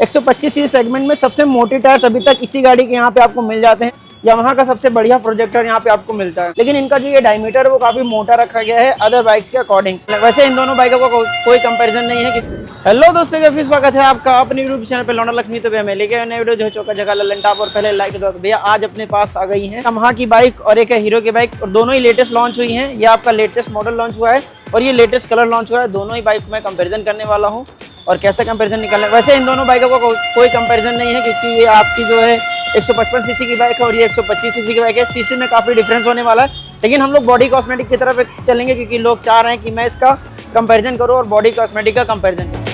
125 CC segment में सबसे मोटे टायर्स अभी तक इसी गाड़ी के यहाँ पे आपको मिल जाते हैं। यामाहा का सबसे बढ़िया प्रोजेक्टर यहाँ पे आपको मिलता है, लेकिन इनका जो ये डायमीटर है वो काफी मोटा रखा गया है अदर बाइक्स के अकॉर्डिंग। वैसे इन दोनों बाइकों का कोई कंपैरिजन नहीं है। हेलो दोस्तों, फिर स्वागत है आपका अपने यूट्यूब चैनल पे लौंडा लक्ष्मी। तो भैया मैं लेके नए वीडियो जो चौका जगह ललन टॉप और पहले लाइक दो। भैया आज अपने पास आ गई है यामाहा की बाइक और एक है हीरो की बाइक, और दोनों ही लेटेस्ट लॉन्च हुई है। ये आपका लेटेस्ट मॉडल लॉन्च हुआ है और ये लेटेस्ट कलर लॉन्च हुआ है। दोनों ही बाइक में कंपेरिजन करने वाला हूँ और कैसा कंपेरिजन निकालना है। वैसे इन दोनों बाइकों का कोई कंपेरिजन नहीं है, क्योंकि ये आपकी जो है 155 सीसी की बाइक है और ये 125 सीसी की बाइक है। सीसी में काफी डिफरेंस होने वाला है, लेकिन हम लोग बॉडी कॉस्मेटिक की तरफ चलेंगे, क्योंकि लोग चाह रहे हैं कि मैं इसका कंपैरिजन करूं और बॉडी कॉस्मेटिक का कंपैरिजन करूं।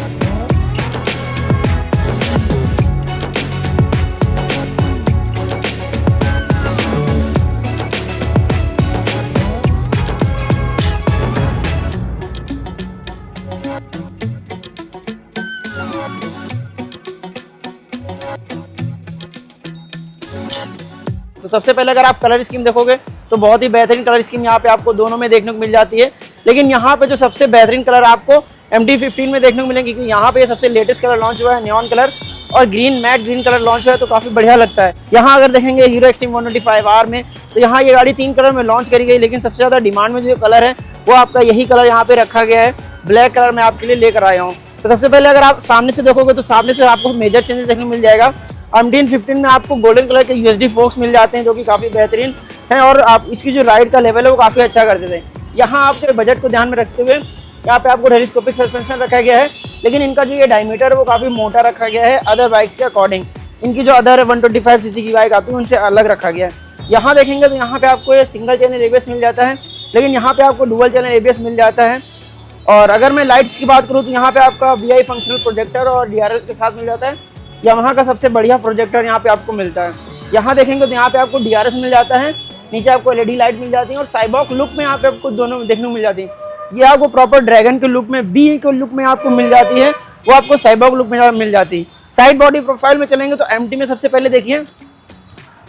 तो सबसे पहले अगर आप कलर स्कीम देखोगे तो बहुत ही बेहतरीन कलर स्कीम यहाँ पे आपको दोनों में देखने को मिल जाती है। लेकिन यहाँ पे जो सबसे बेहतरीन कलर आपको MT-15 में देखने को मिलेंगे, क्योंकि यहाँ पे सबसे लेटेस्ट कलर लॉन्च हुआ है नियॉन कलर, और green mat green colour launch हुआ है, तो काफी बढ़िया लगता है। यहाँ अगर देखेंगे हीरो एक्सट्रीम 125R में, तो यहाँ ये गाड़ी 3 कलर में लॉन्च करी गई, लेकिन सबसे ज्यादा डिमांड में जो कलर है वो आपका यही कलर यहाँ पे रखा गया है। ब्लैक कलर में आपके लिए लेकर आया हूँ। तो सबसे पहले अगर आप सामने से देखोगे तो सामने से आपको मेजर चेंजेस देखने को मिल जाएगा। MT-15 में आपको गोल्डन कलर के USD फोक्स मिल जाते हैं, जो कि काफ़ी बेहतरीन है, और आप इसकी जो राइड का लेवल है वो काफ़ी अच्छा कर देते हैं। यहाँ आपके बजट को ध्यान में रखते हुए यहाँ पे आपको टेलीस्कोपिक सस्पेंशन रखा गया है, लेकिन इनका जो ये डायमीटर है वो काफ़ी मोटा रखा गया है अदर बाइक्स के अकॉर्डिंग। इनकी जो अदर 125 सीसी की बाइक आती है उनसे अलग रखा गया है। यहाँ देखेंगे तो यहाँ पे आपको ये सिंगल चैनल ABS मिल जाता है, लेकिन यहाँ पे आपको डुअल चैनल ABS मिल जाता है। और अगर मैं लाइट्स की बात करूँ तो यहाँ पे आपका VI फंक्शनल प्रोजेक्टर और DRL के साथ मिल जाता है। यामाहा का सबसे बढ़िया प्रोजेक्टर यहाँ पे आपको मिलता है। यहाँ देखेंगे तो यहाँ पे आपको DRS मिल जाता है, नीचे आपको LED लाइट मिल जाती है, और साइबॉक लुक में यहाँ पे आपको दोनों देखने को मिल जाती है। ये आपको प्रॉपर ड्रैगन के लुक में, बी के लुक में आपको मिल जाती है, वो आपको साइबॉक लुक में मिल जाती है। साइड बॉडी प्रोफाइल में चलेंगे तो MT में सबसे पहले देखिए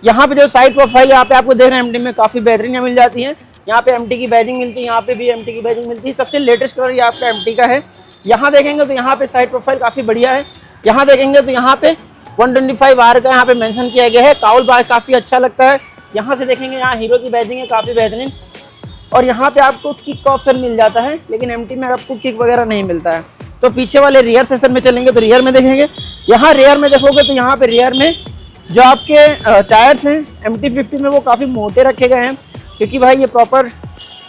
यहाँ पे जो साइड प्रोफाइल यहाँ पे आपको देख रहे हैं MT में काफी बेहतरीन मिल जाती है। यहाँ पे MT की बैजिंग मिलती है, यहाँ पे भी MT की बैजिंग मिलती है। सबसे लेटेस्ट कलर ये आपका MT का है। यहाँ देखेंगे तो यहाँ पे साइड प्रोफाइल काफी बढ़िया है। यहाँ देखेंगे तो यहाँ पे 125R का यहाँ पे मेंशन किया गया है। काउल बार काफी अच्छा लगता है। यहाँ से देखेंगे यहाँ हीरो की बैजिंग है काफी बेहतरीन, और यहाँ पे आपको किक का ऑप्शन मिल जाता है, लेकिन MT में आपको किक वगैरह नहीं मिलता है। तो पीछे वाले रियर सेक्शन में चलेंगे तो रियर में देखेंगे, यहाँ रियर में देखोगे तो यहाँ पे रियर में जो आपके टायर्स हैं MT-15 में वो काफी मोटे रखे गए हैं, क्योंकि भाई ये प्रॉपर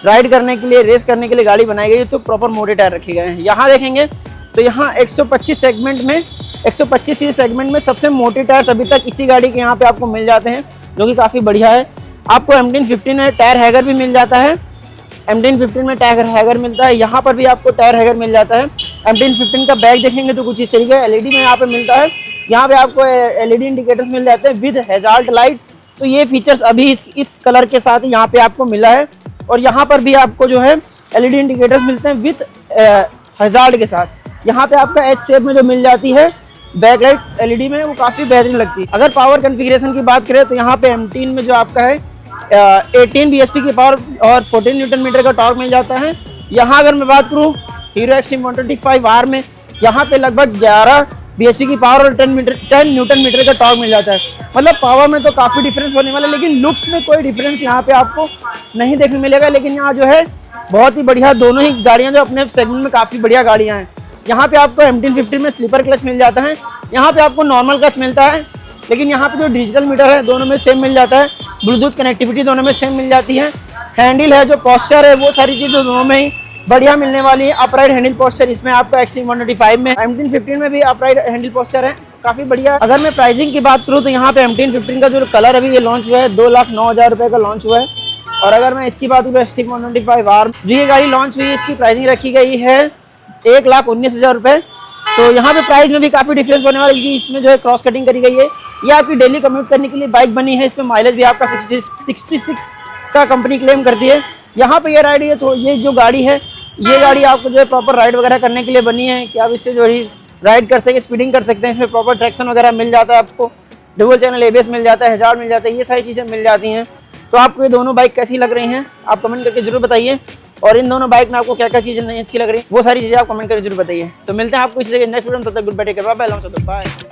राइड करने के लिए, रेस करने के लिए गाड़ी बनाई गई है, तो प्रॉपर मोटे टायर रखे गए हैं। यहाँ देखेंगे तो यहाँ 125 सेगमेंट में 125 सीसी सेगमेंट में सबसे मोटे टायर्स अभी तक इसी गाड़ी के यहाँ पे आपको मिल जाते हैं, जो कि काफ़ी बढ़िया है। आपको MT-15 में टायर हैगर भी मिल जाता है। MT-15 में टायर हैगर मिलता है, यहाँ पर भी आपको टायर हैगर मिल जाता है। MT-15 का बैग देखेंगे तो कुछ इस तरीके का LED में यहाँ पे मिलता है। यहाँ पे आपको LED इंडिकेटर्स मिल जाते हैं विद हैजार्ड लाइट। तो ये फीचर्स अभी इस कलर के साथ यहाँ पे आपको मिला है, और यहाँ पर भी आपको जो है LED इंडिकेटर्स मिलते हैं विद हैजार्ड के साथ। यहाँ पे आपका H शेप में जो मिल जाती है बैक लाइट LED में, वो काफ़ी बेहतरीन लगती है। अगर पावर कॉन्फ़िगरेशन की बात करें तो यहाँ पे MT में जो आपका है 18 bhp की पावर और 14 न्यूटन मीटर का टॉर्क मिल जाता है। यहाँ अगर मैं बात करूँ हीरो एक्सट्रीम 125R में, यहाँ पे लगभग 11 bhp की पावर और 10 न्यूटन मीटर का टॉर्क मिल जाता है। मतलब पावर में तो काफ़ी डिफरेंस होने वाला है, लेकिन लुक्स में कोई डिफरेंस यहाँ पे आपको नहीं देखने मिलेगा। लेकिन यहाँ जो है बहुत ही बढ़िया दोनों ही गाड़ियाँ जो अपने सेगमेंट में काफ़ी बढ़िया गाड़ियाँ हैं। यहाँ पे आपको MT-15 में स्लीपर क्लच मिल जाता है, यहाँ पे आपको नॉर्मल क्लच मिलता है, लेकिन यहाँ पे जो डिजिटल मीटर है दोनों में सेम मिल जाता है। ब्लूटूथ कनेक्टिविटी दोनों में सेम मिल जाती है। हैंडल है, जो पोस्चर है, वो सारी चीज़ें दोनों में ही बढ़िया मिलने वाली है। अपराइट हैंडल पोस्चर इसमें आपको एक्सट्रीम 125 में, MT-15 में भी अपराइट हैंडल पोस्चर है, काफ़ी बढ़िया। अगर मैं प्राइसिंग की बात करूँ तो यहाँ पे MT-15 का जो कलर अभी ये लॉन्च हुआ है 2,09,000 रुपये का लॉन्च हुआ है। और अगर मैं इसकी बात करूँ एक्सट्रीम 125R जो ये गाड़ी लॉन्च हुई है, इसकी प्राइसिंग रखी गई है 1,19,000 रुपये। तो यहाँ पे प्राइस में भी काफ़ी डिफरेंस होने वाला है, क्योंकि इसमें जो है क्रॉस कटिंग करी गई है। ये आपकी डेली कम्यूट करने के लिए बाइक बनी है। इसमें माइलेज भी आपका 66 का कंपनी क्लेम करती है। यहाँ पे ये राइड है, तो ये जो गाड़ी है, ये गाड़ी आपको जो है प्रॉपर राइड वगैरह करने के लिए बनी है कि आप इससे जो है राइड कर सके, स्पीडिंग कर सकते हैं। इसमें प्रॉपर ट्रैक्शन वगैरह मिल जाता है, आपको डुअल चैनल ABS मिल जाता है, हैजार्ड मिल जाता है, ये सारी चीज़ें मिल जाती हैं। तो आपको ये दोनों बाइक कैसी लग रही हैं आप कमेंट करके जरूर बताइए, और इन दोनों बाइक में आपको क्या क्या चीज़ें नहीं अच्छी लग रही वो सारी चीज़ें आप कमेंट करके जरूर बताइए। तो मिलते हैं आपको इसी जगह नेक्स्ट वीडियो में, तब तक goodbye, take care, bye bye.